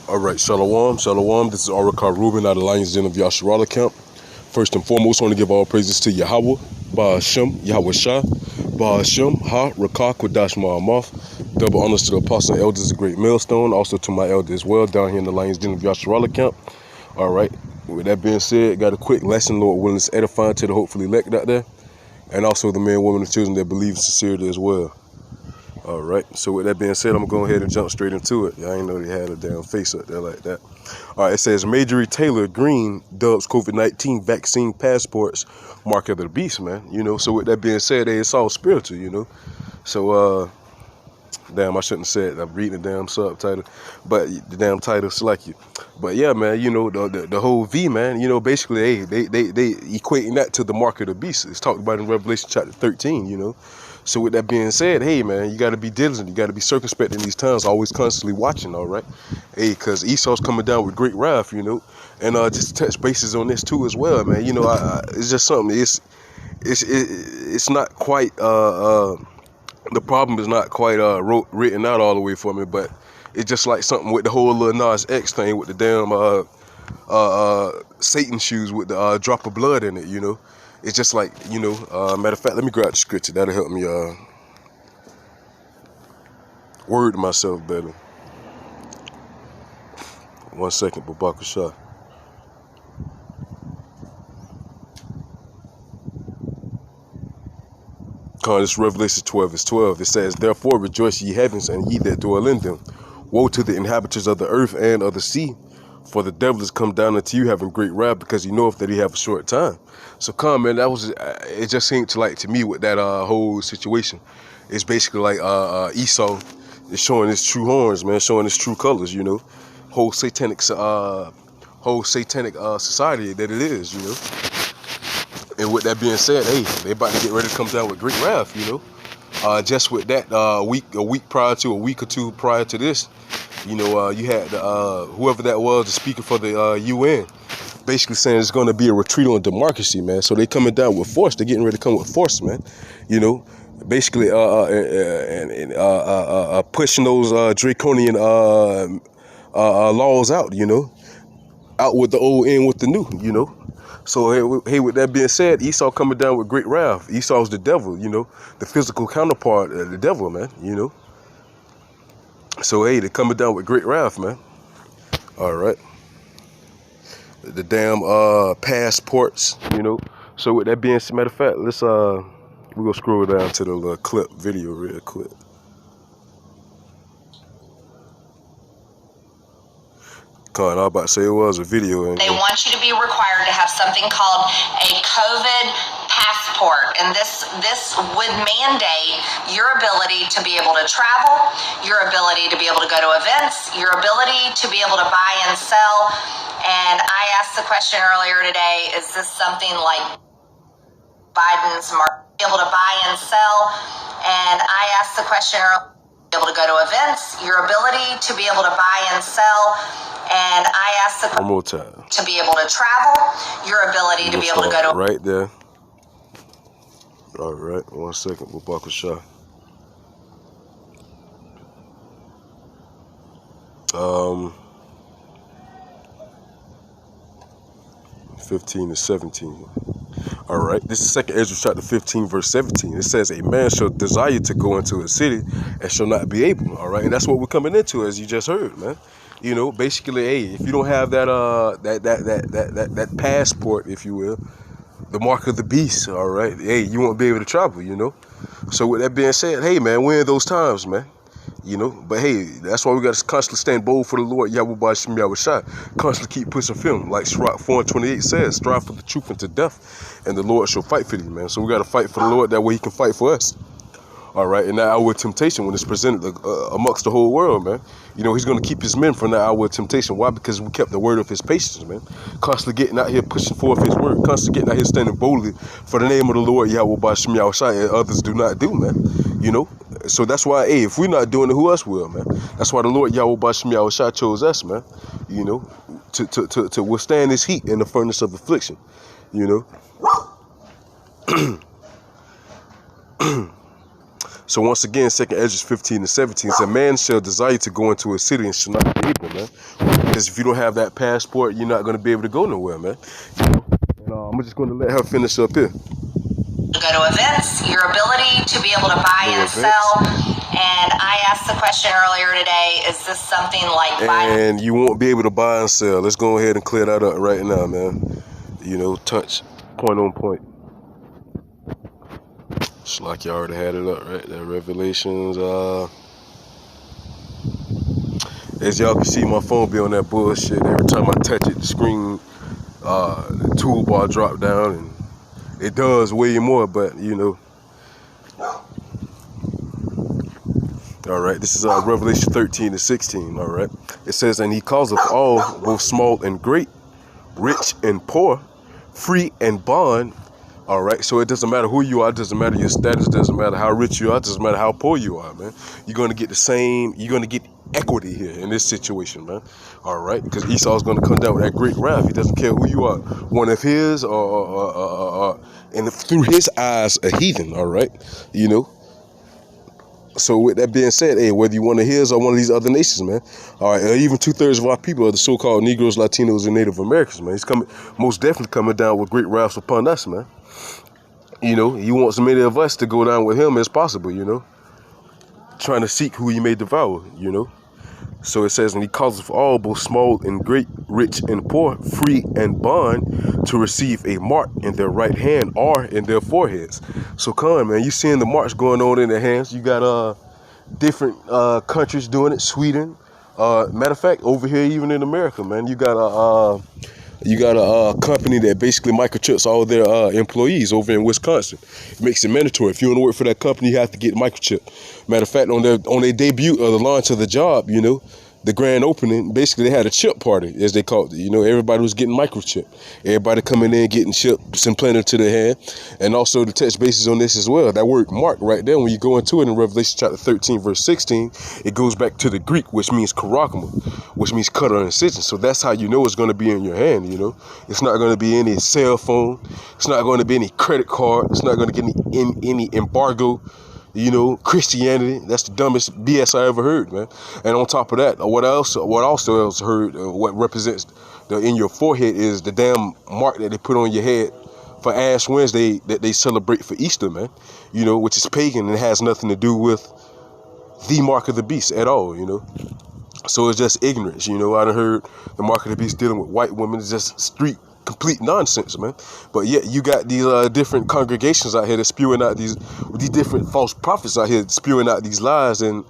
All right, Shalom, Shalom. This is Arakar Reuben out of Lions Den of Yasharala Camp. First and foremost, I want to give all praises to Yahweh, Ba'ashem, Yahweh Shah, Ba'ashem, Ha, Rakah, Kodash Ma'amoth. Double honors to the apostles and elders of Great Millstone, also to my elder as well, down here in the Lions Den of Yasharala Camp. All right, with that being said, got a quick lesson, Lord willing, is edifying to the hopefully elect out there, and also the men, women, and children that believe in sincerity as well. All right, so with that being said, I'm going to go ahead and jump straight into it. I ain't know they had a damn face up there like that. All right, it says, Marjorie Taylor Greene dubs COVID-19 vaccine passports mark of the beast, man. You know, so with that being said, hey, it's all spiritual, you know. So, damn, I shouldn't have said it. I'm reading the damn subtitle, but the damn title select you. But yeah, man, you know, the whole V, man, you know, basically, hey, they equating that to the mark of the beast. It's talked about in Revelation chapter 13, you know. So with that being said, hey, man, you got to be diligent. You got to be circumspect in these times, always constantly watching, all right? Hey, because Esau's coming down with great wrath, you know. And just to touch bases on this, too, as well, man. You know, it's just something. It's not quite, the problem is not quite written out all the way for me, but it's just like something with the whole Lil Nas X thing with the damn Satan shoes with the drop of blood in it, you know. It's just like, you know, matter of fact, let me grab the scripture. That'll help me word myself better. 1 second, Babaka Shah. This Revelation 12 is 12. It says, Therefore rejoice ye heavens, and ye that dwell in them. Woe to the inhabitants of the earth and of the sea, for the devil is come down unto you having great wrath, because he knoweth that he have a short time. So come, man, that was, it just seemed to me with that whole situation. It's basically like Esau is showing his true horns, man, showing his true colors, you know. Whole satanic society that it is, you know. And with that being said, hey, they about to get ready to come down with great wrath, you know. Just with that, a week or two prior to this, you know, you had whoever that was, the speaker for the UN, basically saying it's going to be a retreat on democracy, man. So they coming down with force. They're getting ready to come with force, man. You know, basically pushing those draconian laws out, you know, out with the old, in with the new, you know. So, hey, with that being said, Esau coming down with great wrath. Esau's the devil, you know, the physical counterpart of the devil, man, you know. So, hey, they're coming down with great wrath, man. All right. The damn passports, you know. So, with that being said, matter of fact, let's, we're going to scroll down to the little clip video real quick. I was about to say it was a video. They want you to be required to have something called a COVID passport, and this would mandate your ability to be able to travel, your ability to be able to go to events, your ability to be able to buy and sell. And I asked the question earlier today, is this something like Biden's able to buy and sell? And I asked the question earlier, able to go to events, your ability to be able to buy and sell. And I asked the one more time, to be able to travel, your ability to be able to go to right there. All right, 1 second, Babaka Shah. 15 to 17. All right, this is 2nd Ezra chapter 15, verse 17. It says, a man shall desire to go into a city and shall not be able. All right, and that's what we're coming into, as you just heard, man. You know, basically, hey, if you don't have that passport, if you will, the mark of the beast, all right, hey, you won't be able to travel, you know. So with that being said, hey, man, we're in those times, man. You know, but hey, that's why we got to constantly stand bold for the Lord, Yahweh Ba'ashem Yahweh Shai. Constantly keep pushing film. Like Sirach 4:28 says, strive for the truth unto death, and the Lord shall fight for you, man. So we got to fight for the Lord, that way he can fight for us. All right, and that hour of temptation, when it's presented amongst the whole world, man, you know, he's going to keep his men from that hour of temptation. Why? Because we kept the word of his patience, man. Constantly getting out here pushing forth his word. Constantly getting out here standing boldly for the name of the Lord, Yahweh Ba'ashem Yahweh Shai, and others do not do, man. You know, so that's why, hey, if we're not doing it, who else will, man? That's why the Lord, Yahweh Ba'ashem Yahweh Shai, chose us, man, you know, to withstand this heat in the furnace of affliction, you know. So once again, 2nd Esdras 15 and 17 says, man shall desire to go into a city and shall not be able, man. Because if you don't have that passport, you're not going to be able to go nowhere, man. And I'm just going to let her finish up here. Go to events, your ability to be able to buy and sell. And I asked the question earlier today, is this something like And you won't be able to buy and sell. Let's go ahead and clear that up right now, man. You know, touch, point on point. It's like you already had it up, right there. Revelations, as y'all can see, my phone be on that bullshit. Every time I touch it, the screen, the toolbar drop down, and it does way more, but you know. All right, this is Revelation 13 and 16, all right. It says, and he calls of all, both small and great, rich and poor, free and bond. All right, so it doesn't matter who you are, it doesn't matter your status, doesn't matter how rich you are, it doesn't matter how poor you are, man. You're going to get the same, you're going to get equity here in this situation, man. All right, because Esau's going to come down with that great wrath. He doesn't care who you are, one of his and through his eyes, a heathen, all right, you know. So with that being said, hey, whether you one of his or one of these other nations, man, all right, even 2/3 of our people are the so-called Negroes, Latinos, and Native Americans, man. He's coming, most definitely coming down with great wrath upon us, man. You know, he wants as many of us to go down with him as possible, you know, trying to seek who he may devour, you know. So it says, and he causes all, both small and great, rich and poor, free and bond, to receive a mark in their right hand or in their foreheads. So come on, man, you seeing the marks going on in their hands. You got different countries doing it. Sweden, matter of fact, over here even in America, man, you got a company that basically microchips all their employees over in Wisconsin. It makes it mandatory. If you want to work for that company, you have to get microchip. Matter of fact, on their debut or the launch of the job, you know, the grand opening, basically they had a chip party, as they called it. You know, everybody was getting microchip. Everybody coming in getting chips implanted to their hand. And also to touch bases on this as well, that word mark right there, when you go into it in Revelation chapter 13, verse 16, it goes back to the Greek, which means karagma, which means cut or incision. So that's how you know it's going to be in your hand, you know. It's not going to be any cell phone. It's not going to be any credit card. It's not going to get any embargo. You know, Christianity, that's the dumbest BS I ever heard, man. And on top of that, what also else heard, what represents in your forehead is the damn mark that they put on your head for Ash Wednesday that they celebrate for Easter, man. You know, which is pagan and has nothing to do with the mark of the beast at all, you know. So it's just ignorance, you know. I done heard the mark of the beast dealing with white women. It's just street complete nonsense, man. But yet you got these different congregations out here that spewing out these different false prophets out here spewing out these lies, and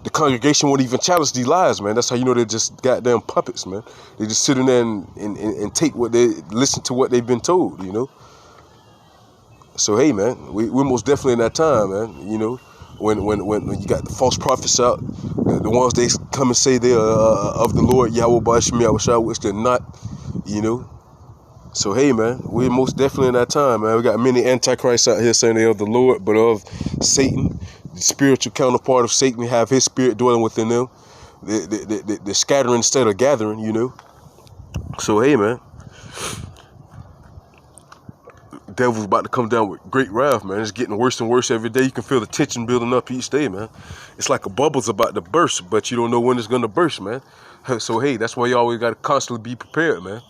the congregation won't even challenge these lies, man. That's how you know they're just goddamn puppets, man. They just sit in there and take what they listen to what they've been told, you know. So hey, man, we're most definitely in that time, man. You know, when you got the false prophets out, the ones they come and say they are of the Lord Yahweh Ba'ashim Yahushua, which they're not, you know. So hey, man, we're most definitely in that time, man. We got many antichrists out here saying they're of the Lord, but of Satan, the spiritual counterpart of Satan. Have his spirit dwelling within them. They're scattering instead of gathering, you know. So hey, man, the devil's about to come down with great wrath, man. It's getting worse and worse every day. You can feel the tension building up each day, man. It's like a bubble's about to burst, but you don't know when it's gonna burst, man. So hey, that's why you always gotta constantly be prepared, man.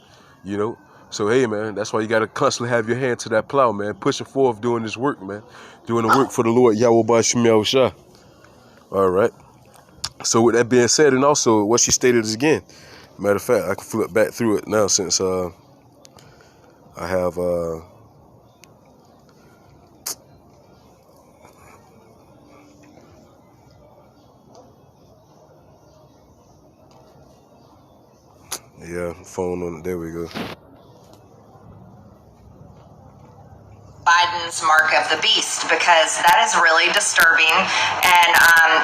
You know. So, hey, man, that's why you got to constantly have your hand to that plow, man. Pushing forth, doing this work, man. Doing the work for the Lord, Yahweh Ba'ashim Yahushua. All right. So, with that being said, and also what she stated is again, matter of fact, I can flip back through it now since I have... yeah, phone on it. There we go. Biden's mark of the beast, because that is really disturbing and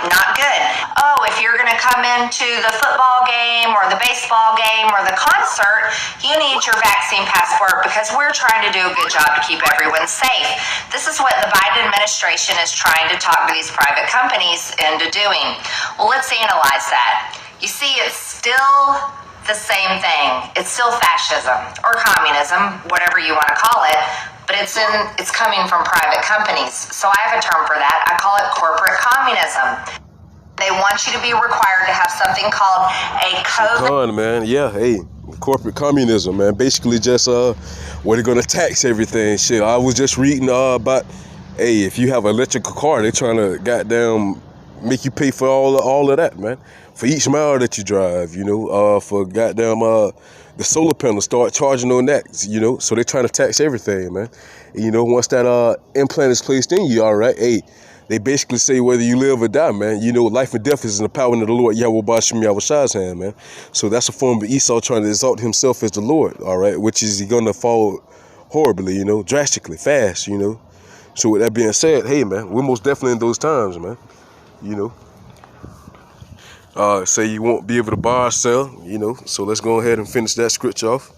not good. Oh, if you're going to come into the football game or the baseball game or the concert, you need your vaccine passport because we're trying to do a good job to keep everyone safe. This is what the Biden administration is trying to talk to these private companies into doing. Well, let's analyze that. You see, it's still the same thing. It's still fascism or communism, whatever you want to call it. but it's coming from private companies. So I have a term for that. I call it corporate communism. They want you to be required to have something called a COVID. Man, yeah, hey, corporate communism, man. Basically, just where they're gonna tax everything. Shit, I was just reading about, hey, if you have an electrical car, they're trying to goddamn make you pay for all of that, man. For each mile that you drive, you know, for goddamn the solar panels, start charging on that, you know. So they're trying to tax everything, man. And, you know, once that implant is placed in you, all right, hey. They basically say whether you live or die, man. You know, life and death is in the power of the Lord, Yahweh Bashim Yahweh Shah's hand, man. So that's a form of Esau trying to exalt himself as the Lord, all right, which is he going to fall horribly, you know, drastically, fast, you know. So with that being said, hey, man, we're most definitely in those times, man, you know. Say you won't be able to buy or sell, you know. So let's go ahead and finish that scripture off.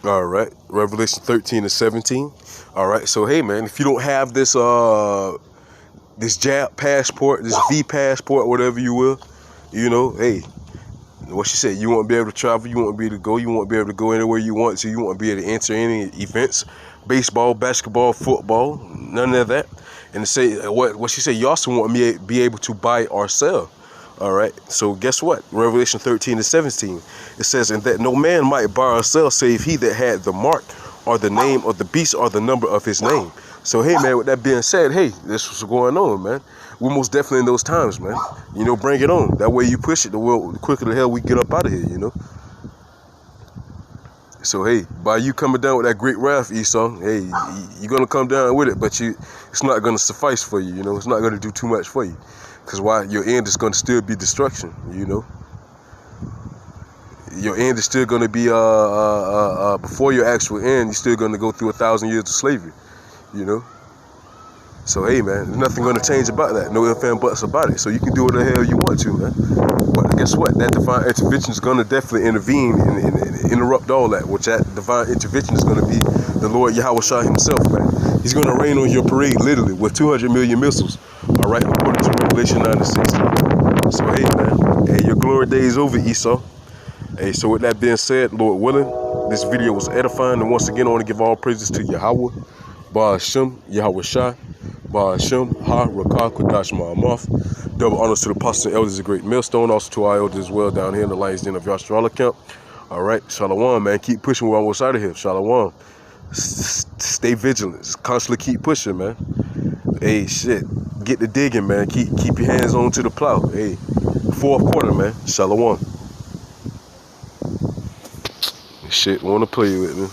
All right, Revelation 13:17. All right, so hey, man, if you don't have this this JAP passport, this V passport, whatever you will, you know, hey, what she said, you won't be able to travel, you won't be able to go, you won't be able to go anywhere you want to, you won't be able to enter any events, baseball, basketball, football, none of that. And to say what she said, you also won't be able to buy or sell. All right, so guess what? Revelation 13:17, it says, and that no man might buy or sell save he that had the mark or the name of the beast or the number of his name. So, hey, man, with that being said, hey, this is what's going on, man. We're most definitely in those times, man. You know, bring it on. That way you push it, the quicker the hell we get up out of here, you know. So, hey, by you coming down with that great wrath, Esau, hey, you're going to come down with it, but it's not going to suffice for you, you know. It's not going to do too much for you. Because why? Your end is going to still be destruction, you know. Your end is still going to be, before your actual end, you're still going to go through 1,000 years of slavery, you know. So, hey, man, there's nothing going to change about that. No ifs and buts about it. So you can do what the hell you want to, man. But guess what? That divine intervention is going to definitely intervene and interrupt all that. Which that divine intervention is going to be the Lord Yahweh Shah himself, man. He's going to rain on your parade, literally, with 200 million missiles. All right, according to Revelation 9:16. So, hey, man, hey, your glory day is over, Esau. Hey, so with that being said, Lord willing, this video was edifying. And once again, I want to give all praises to Yahweh, Ba'ashem, Yahweh Shah, Ba'ashem, Ha, Rakah, Kodash, Ma'amoth. Double honors to the apostles and elders of Great Millstone, also to our elders as well down here in the Lions Den of Yasharallah Camp. All right, Shalom, man. Keep pushing. We're almost out of here. Shalom. Stay vigilant. Constantly keep pushing, man. Hey, shit. Get the digging, man. Keep your hands on to the plow. Hey, fourth quarter, man. Shalom. Shit, want to play with me.